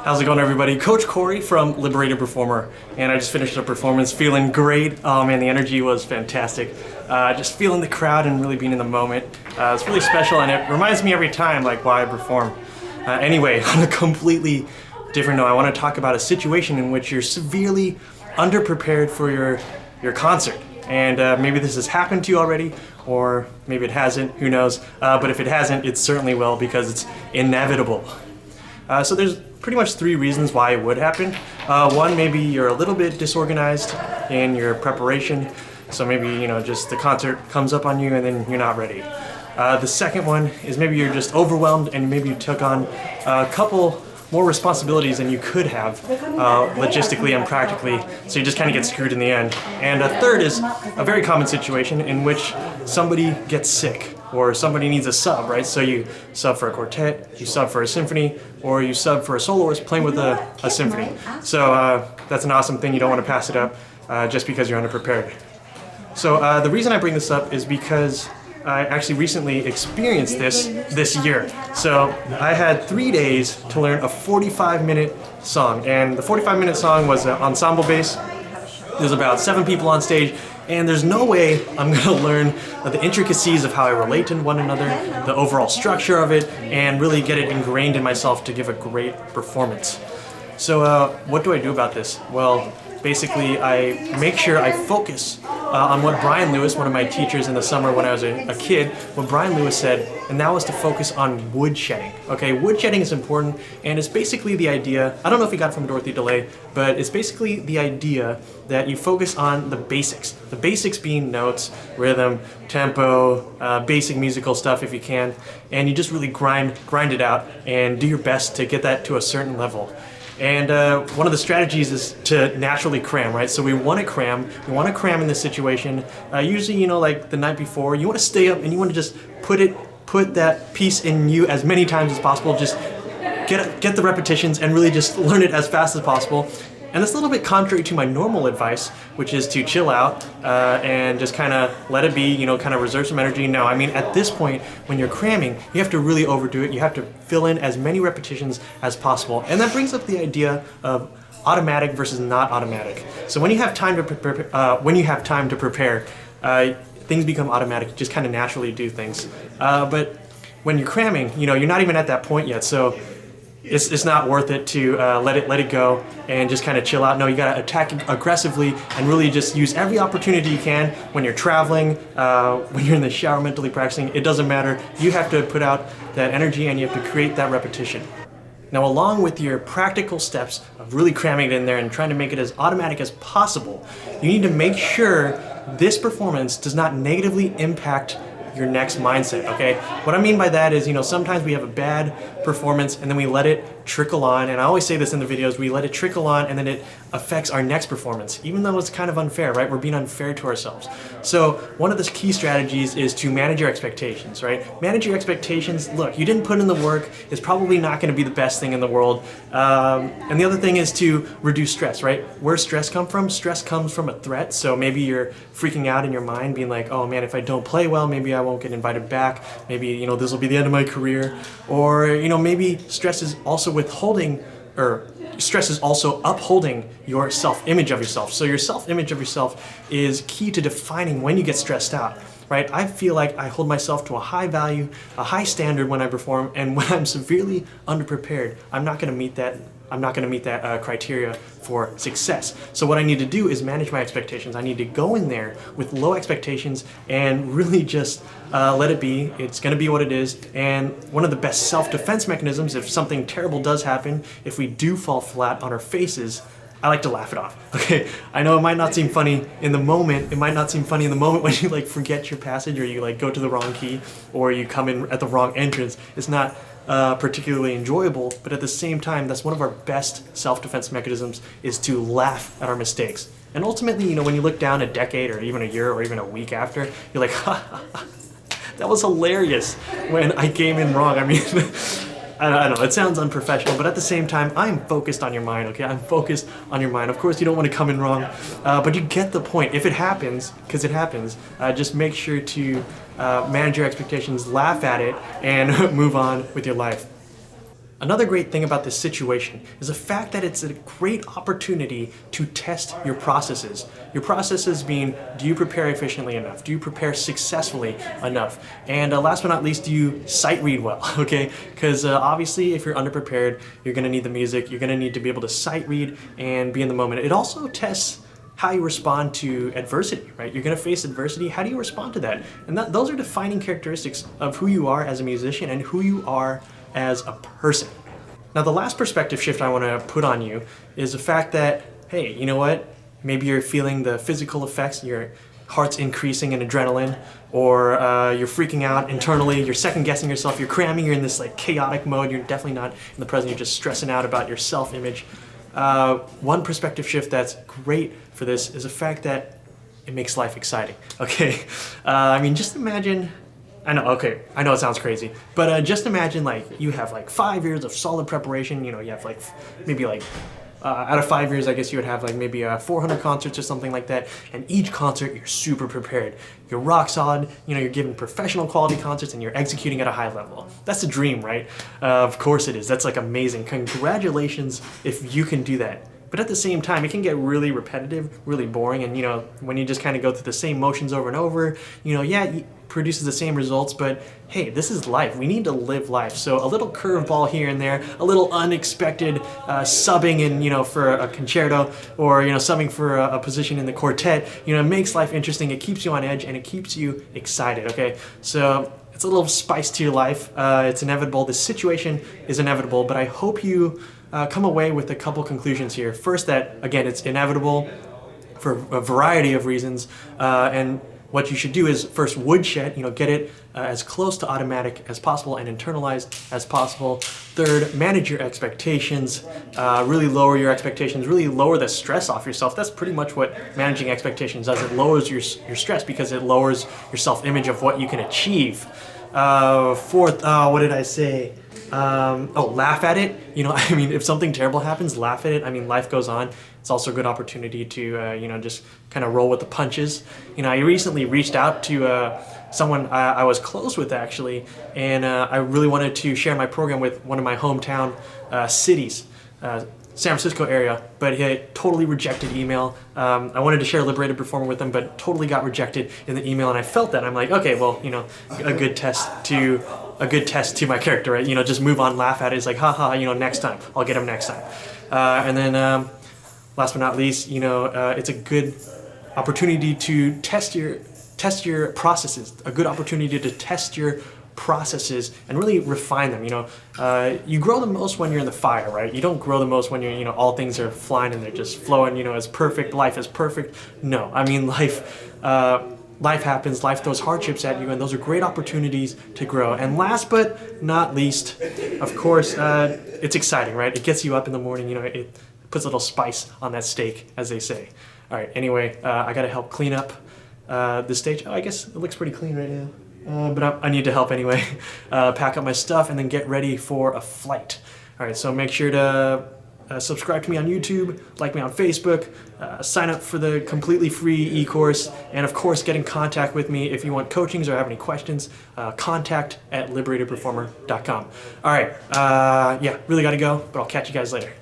How's it going, everybody? Coach Corey from LiberatedPerformer, and I just finished a performance feeling great. Oh man, the energy was fantastic. Just feeling the crowd and really being in the moment. It's really special, and it reminds me every time like why I perform. Anyway, on a completely different note, I want to talk about a situation in which you're severely underprepared for your concert. And maybe this has happened to you already, or maybe it hasn't, who knows. But if it hasn't, it certainly will, because it's inevitable. So there's pretty much three reasons why it would happen. One, maybe you're a little bit disorganized in your preparation. So maybe, just the concert comes up on you and then you're not ready. The second one is maybe you're just overwhelmed and maybe you took on a couple more responsibilities than you could have logistically and practically, so you just kind of get screwed in the end. And a third is a very common situation in which somebody gets sick or somebody needs a sub, right? So you sub for a quartet, you sub for a symphony, or you sub for a soloist playing with a symphony. So that's an awesome thing. You don't want to pass it up just because you're underprepared. So the reason I bring this up is because I actually recently experienced this year. So I had 3 days to learn a 45-minute song, and the 45-minute song was an ensemble bass. There's about 7 people on stage, and there's no way I'm gonna learn the intricacies of how I relate to one another, the overall structure of it, and really get it ingrained in myself to give a great performance. So what do I do about this? Well, basically I make sure I focus on what Brian Lewis, one of my teachers in the summer when I was a kid, what Brian Lewis said, and that was to focus on woodshedding. Okay, woodshedding is important, and it's basically the idea, I don't know if he got it from Dorothy DeLay, but it's basically the idea that you focus on the basics. The basics being notes, rhythm, tempo, basic musical stuff if you can, and you just really grind it out and do your best to get that to a certain level. And one of the strategies is to naturally cram, right? So we want to cram in this situation. Usually, like the night before, you want to stay up and you want to just put that piece in you as many times as possible. Just get the repetitions and really just learn it as fast as possible. And that's a little bit contrary to my normal advice, which is to chill out and just kind of let it be, kind of reserve some energy. No, I mean, at this point, when you're cramming, you have to really overdo it. You have to fill in as many repetitions as possible. And that brings up the idea of automatic versus not automatic. So when you have time to prepare, things become automatic. You just kind of naturally do things. But when you're cramming, you're not even at that point yet. So it's not worth it to let it go and just kind of chill out. No, you gotta attack aggressively and really just use every opportunity you can when you're traveling, when you're in the shower mentally practicing. It doesn't matter. You have to put out that energy and you have to create that repetition. Now, along with your practical steps of really cramming it in there and trying to make it as automatic as possible, you need to make sure this performance does not negatively impact your next mindset, okay? What I mean by that is, sometimes we have a bad performance and then we let it trickle on, and I always say this in the videos, we let it trickle on and then it affects our next performance, even though it's kind of unfair, right? We're being unfair to ourselves. So one of the key strategies is to manage your expectations, right? Manage your expectations. Look, you didn't put in the work, it's probably not gonna be the best thing in the world. And the other thing is to reduce stress, right? Where stress come from? Stress comes from a threat. So maybe you're freaking out in your mind, being like, oh man, if I don't play well, maybe I won't get invited back. Maybe, this will be the end of my career. Or, maybe stress is also upholding your self-image of yourself. So your self-image of yourself is key to defining when you get stressed out, right? I feel like I hold myself to a high value, a high standard when I perform, and when I'm severely underprepared, I'm not going to meet that criteria for success. So what I need to do is manage my expectations. I need to go in there with low expectations and really just let it be. It's gonna be what it is. And one of the best self-defense mechanisms, if something terrible does happen, if we do fall flat on our faces, I like to laugh it off, okay? I know it might not seem funny in the moment. It might not seem funny in the moment when you forget your passage, or you go to the wrong key, or you come in at the wrong entrance. It's not particularly enjoyable, but at the same time, that's one of our best self-defense mechanisms, is to laugh at our mistakes. And ultimately, when you look down a decade or even a year or even a week after, you're like, ha, ha, ha, that was hilarious when I came in wrong. I mean, I don't know, it sounds unprofessional, but at the same time, I'm focused on your mind, okay? I'm focused on your mind. Of course, you don't want to come in wrong, but you get the point. If it happens, because it happens, just make sure to manage your expectations, laugh at it, and move on with your life. Another great thing about this situation is the fact that it's a great opportunity to test your processes. Your processes being, do you prepare efficiently enough? Do you prepare successfully enough? And last but not least, do you sight read well, okay? Because obviously if you're underprepared, you're gonna need the music, you're gonna need to be able to sight read and be in the moment. It also tests how you respond to adversity, right? You're gonna face adversity, how do you respond to that? And those are defining characteristics of who you are as a musician and who you are as a person. Now the last perspective shift I want to put on you is the fact that, hey, you know what? Maybe you're feeling the physical effects, your heart's increasing in adrenaline, or you're freaking out internally, you're second guessing yourself, you're cramming, you're in this like chaotic mode, you're definitely not in the present, you're just stressing out about your self-image. One perspective shift that's great for this is the fact that it makes life exciting, okay? I mean, just imagine, I know it sounds crazy, but just imagine like you have like 5 years of solid preparation, you know, you have like maybe like out of 5 years, I guess you would have like maybe 400 concerts or something like that, and each concert you're super prepared. You're rock solid, you know, you're giving professional quality concerts and you're executing at a high level. That's the dream, right? Of course it is. That's like amazing. Congratulations if you can do that. But at the same time, it can get really repetitive, really boring, and you know, when you just kind of go through the same motions over and over, you know, yeah, it produces the same results, but hey, this is life. We need to live life. So a little curveball here and there, a little unexpected subbing in, you know, for a concerto, or you know, subbing for a position in the quartet, you know, it makes life interesting. It keeps you on edge and it keeps you excited. Okay, so it's a little spice to your life. It's inevitable. This situation is inevitable, but I hope you come away with a couple conclusions here. First, that again, it's inevitable for a variety of reasons, and what you should do is first woodshed, you know, get it as close to automatic as possible and internalized as possible. Third, manage your expectations, really lower your expectations, really lower the stress off yourself. That's pretty much what managing expectations does. It lowers your stress because it lowers your self-image of what you can achieve. Fourth, what did I say? Laugh at it. You know, I mean, if something terrible happens, laugh at it. I mean, life goes on. It's also a good opportunity to, you know, just kind of roll with the punches. You know, I recently reached out to someone I was close with actually, and I really wanted to share my program with one of my hometown cities, San Francisco area, but he totally rejected email. I wanted to share LiberatedPerformer with him, but totally got rejected in the email, and I felt that. I'm like, okay, well, you know, a good test to my character, right? You know, just move on, laugh at it. It's like, haha, you know, next time, I'll get him next time. And then last but not least, you know, it's a good opportunity to test your processes, a good opportunity to test your processes and really refine them. You know, you grow the most when you're in the fire, right? You don't grow the most when you're, you know, all things are flying and they're just flowing, you know, as perfect, life is perfect. No, I mean, life happens, life throws hardships at you, and those are great opportunities to grow. And last but not least, of course, it's exciting, right? It gets you up in the morning, you know, it puts a little spice on that steak, as they say. All right, anyway, I gotta help clean up the stage. Oh, I guess it looks pretty clean right now, but I need to help anyway. Pack up my stuff and then get ready for a flight. All right, so make sure to subscribe to me on YouTube, like me on Facebook, sign up for the completely free e-course, and of course get in contact with me if you want coachings or have any questions. Contact@LiberatedPerformer.com. All right, yeah, really gotta go, but I'll catch you guys later.